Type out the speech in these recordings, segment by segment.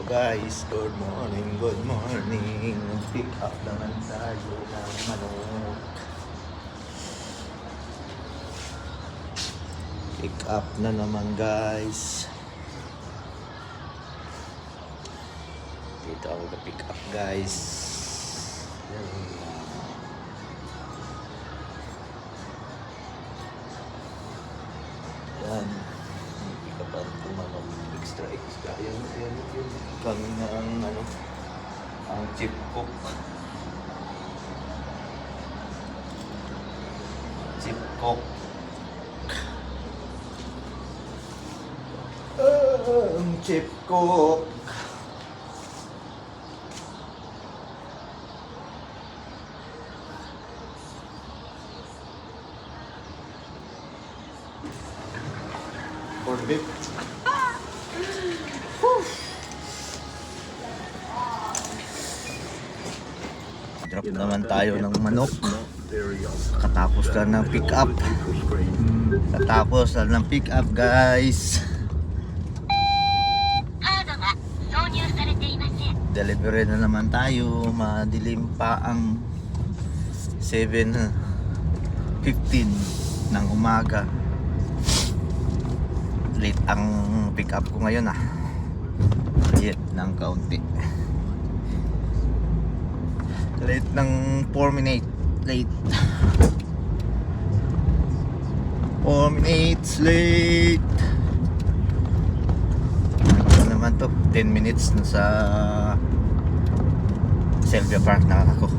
Guys, good morning, good morning. Pick up naman tayo ng manok. Pick up na naman guys. Dito ako pick up guys. Yan. Pick up ang manok. Extra. Yan kami na ang chip cook. Chip cook. Ang chip cook. Corned beef. Drop naman tayo ng manok. Katapos lang ng pick up. Katapos lang ng pick up guys. Delivery na naman tayo. Madilim pa ang 7:15 ng umaga. Late ang pick up ko ngayon Late ng kaunti. Late ng 4 minutes. Late 4 minutes late. Ano naman to? 10 minutes na sa Sylvia Park na ako.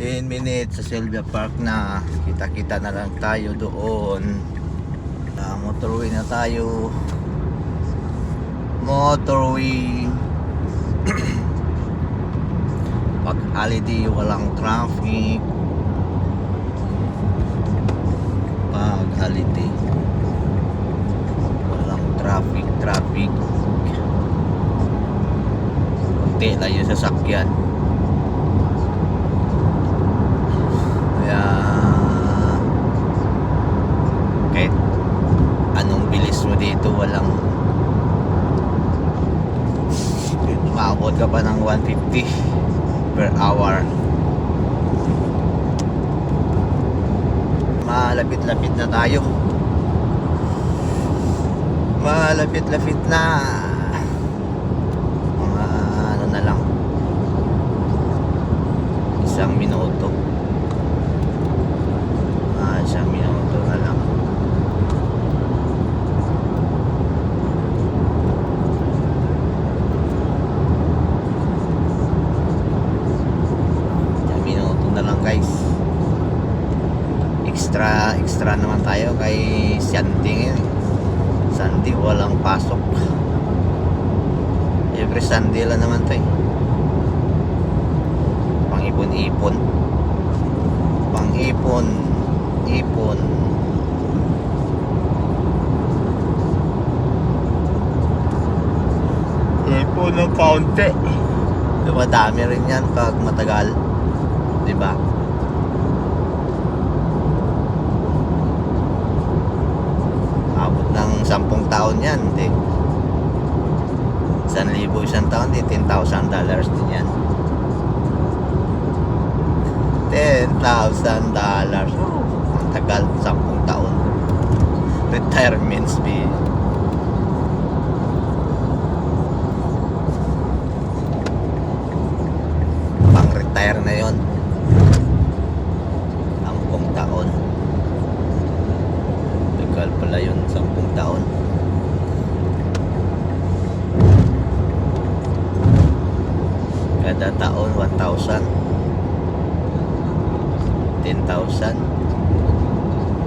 10 minutes sa Sylvia Park na. Kita-kita na lang tayo doon. Motorway na tayo. Motorway. Pag holiday walang traffic. Pag holiday walang traffic. Kunti lang yung sasakyan. Kaya kahit anong bilis mo dito, walang maabot ka pa ng 150 per hour. Malapit-lapit na tayo. Malapit-lapit na. Mga ano na lang, 1 minuto. 1 minuto na lang. Guys, extra naman tayo kay Sunday ngayon. Sunday walang pasok. Every Sunday lang naman tayo. Pang-ipon. Ipon ng kaunti. Dumadami rin yan pag matagal, diba? Abot ng 10 taon yan, hindi. 1,000 isang taon, di $10,000 din yan. $10,000. Ang tagal, 10 taon. Retirement fee. Pang-retire na yon. 10 taon. Tagal pala yun, 10 taon. Kada taon 1,000. 10,000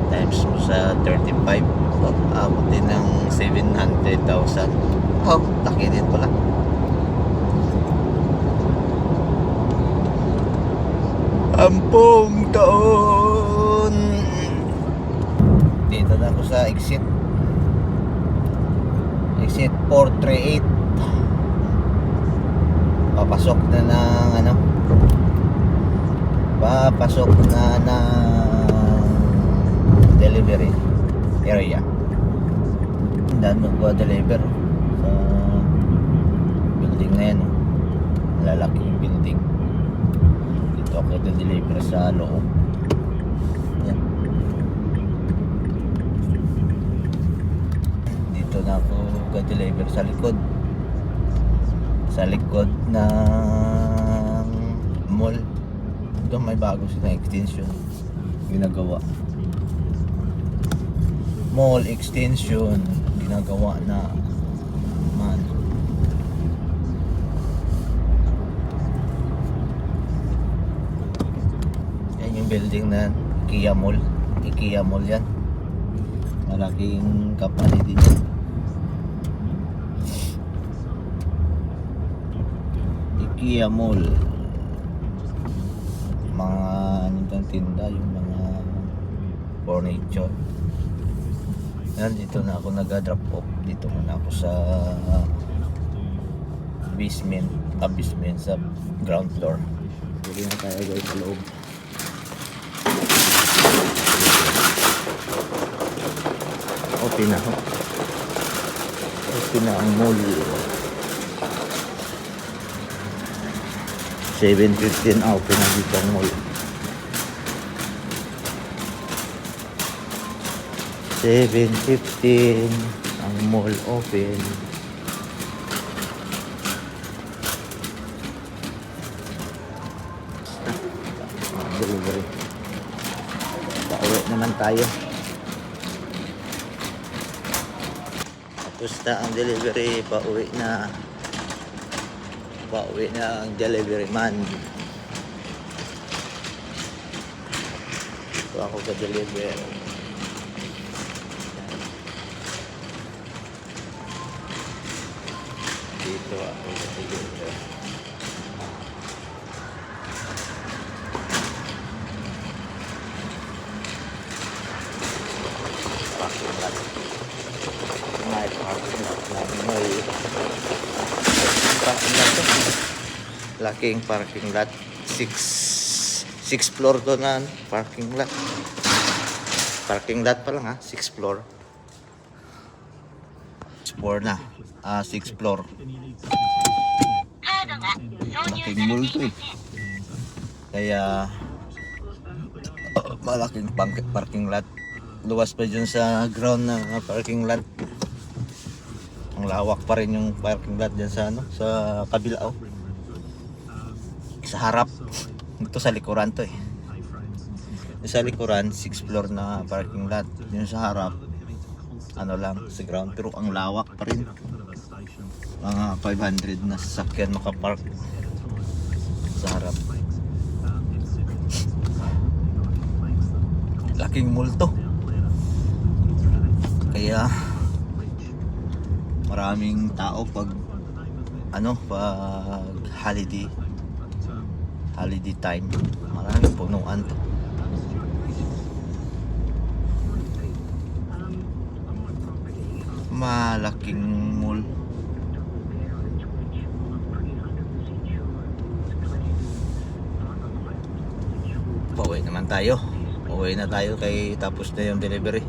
times mo sa 35, abutin ng 700,000. Oh, laki din pala. Ampung taon. Dito na ako sa exit 438. Papasok na ng papasok na ng delivery area. Daan magpa-deliver sa na yan, oh. Malalaking building. Dito ako deliver sa loob. Yan. Dito na ako deliver sa likod. Sa likod ng mall. Ito may bago silang extension ginagawa. Mall extension ginagawa na man. Yan yung building na IKEA Mall. IKEA Mall yan. Malaking company din yan. IKEA Mall. Mga nitong tinda, yung mga furniture. Yan, dito na ako nag-drop off. Dito muna ako sa basement sa ground floor. Dito na tayo guys sa loob. Open na. Open na ang mall. 7:15 open na dito ang mall. 7:15 ang mall open. Delivery. Pauwi naman tayo. Tapos na ang delivery, pauwi na. Pauwi na ang delivery man. Ito ako ka-deliver. Dito ako ka-deliver. Parking lot. May parking lot na may parking lot to. Laking parking lot. 6 floor to na parking lot. Parking lot pa lang ha, 6 floor. 6 floor na. 6 floor. Laking mall to eh. Kaya malaking parking lot. Luwas pa dyan sa ground na parking lot. Ang lawak pa rin yung parking lot dyan sa sa kabila oh. Sa harap. Ito sa likuran to eh. Yung sa likuran 6 floor na parking lot. Yung sa harap lang sa ground, pero ang lawak pa rin. Mga 500 na sasakyan makapark sa harap. Laking mall to. Kaya maraming tao pag pag holiday time, maraming punuan to. Malaking mall. Pauwi naman tayo. Pauwi na tayo kay tapos na yung delivery.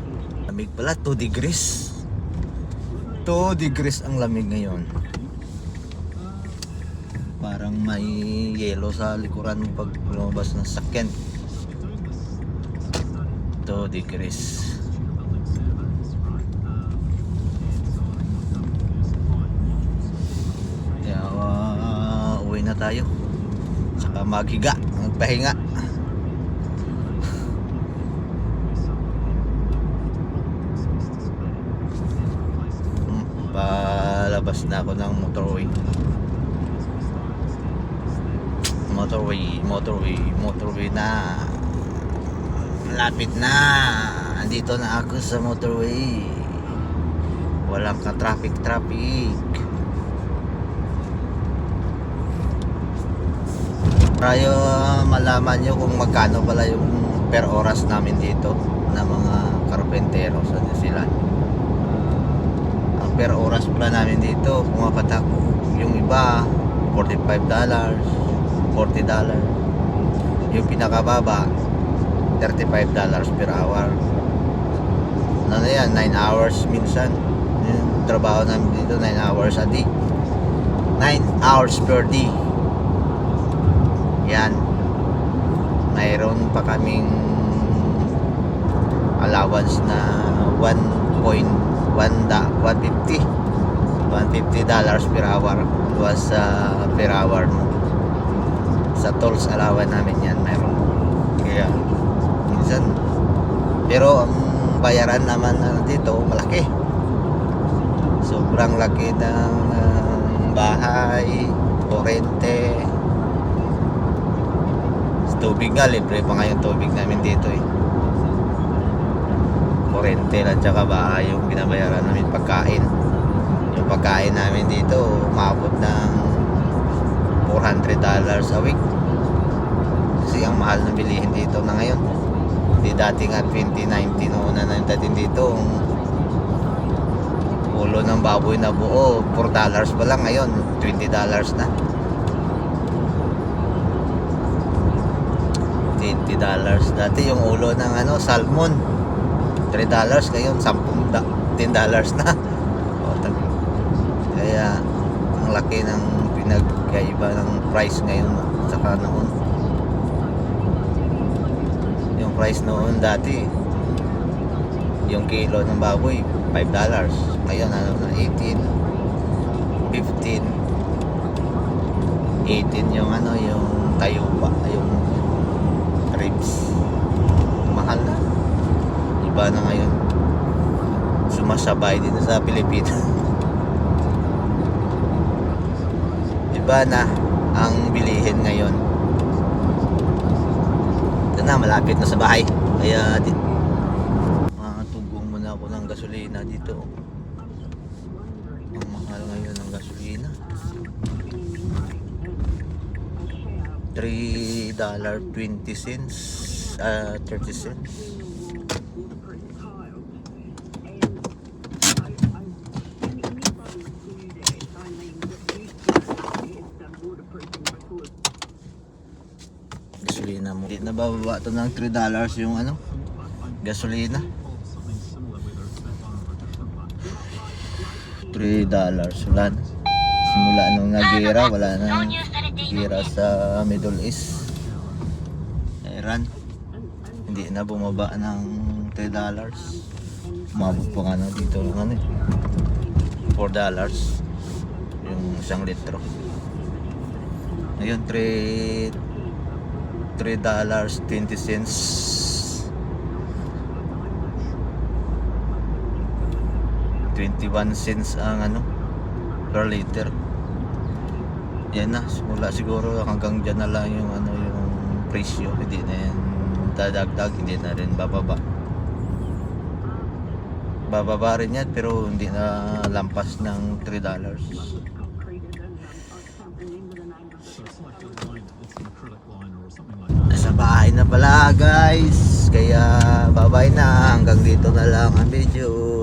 Lamig pala, 2 degrees. 2 degrees ang lamig ngayon. Parang may yelo sa likuran mo pag lumabas ng sakyan. 2 degrees. Kaya uwi na tayo. Saka maghiga, magpahinga. Palabas na ako ng motorway na. Lapit na. Andito na ako sa motorway. Walang ka-traffic. Tayo malaman nyo kung magkano pala yung per oras namin dito na mga karpentero sa New Zealand. Ang per oras pala namin dito, pumapatak yung iba $45, $40. Yung pinakababa $35 per hour. Ano yan, 9 hours minsan. Yung trabaho namin dito 9 hours a day. 9 hours per day. Yan. Mayroon pa kaming allowance na 150 $150 per hour was per hour no? Sa tolls allowance namin yan mayroon. Kaya minsan, pero ang bayaran naman dito malaki, sobrang laki ng bahay, kurente, tubig nga, libre pa nga yung tubig namin dito eh. Kurente at saka bahay yung binabayaran namin. Pagkain, yung pagkain namin dito umabot ng $400 a week kasi ang mahal na bilihin dito na ngayon. Di dati nga 2019 una na yung dating dito, ulo ng baboy na buo $4 pa lang, ngayon $20 na. $20 dati yung ulo ng salmon $3, ngayon $10 na. Kaya ang laki ng pinagkaiba ng price ngayon saka noon. Yung price noon dati, yung kilo ng baboy $5, ngayon na 18, 15, 18 yung yung tayuba, yung ribs, mahal na. Iba na ngayon, sumasabay din sa Pilipinas. Iba na ang bilihin ngayon. Ito na, malapit na sa bahay, kaya tugong muna ako ng gasolina dito. Ang mahal ngayon ng gasolina, $3.20, 30 cents. Gasolina mo. Hindi na bababa ito ng $3 yung gasolina. $3. Wala na. Simula nung nag-gira, wala na gira sa Middle East, Iran. Hindi na bumaba ng $3. Umabot pa nga dito ng $4 yung 1 litro. Ngayon $3.20, 21 cents ang per liter. Yan na, simula siguro hanggang dyan na lang yung yung presyo. Hindi na yan dadagdag, hindi na rin bababa. Bababa rin yan pero hindi na lampas ng $3. Nasa bahay na pala guys, kaya bye bye na, hanggang dito na lang ang video.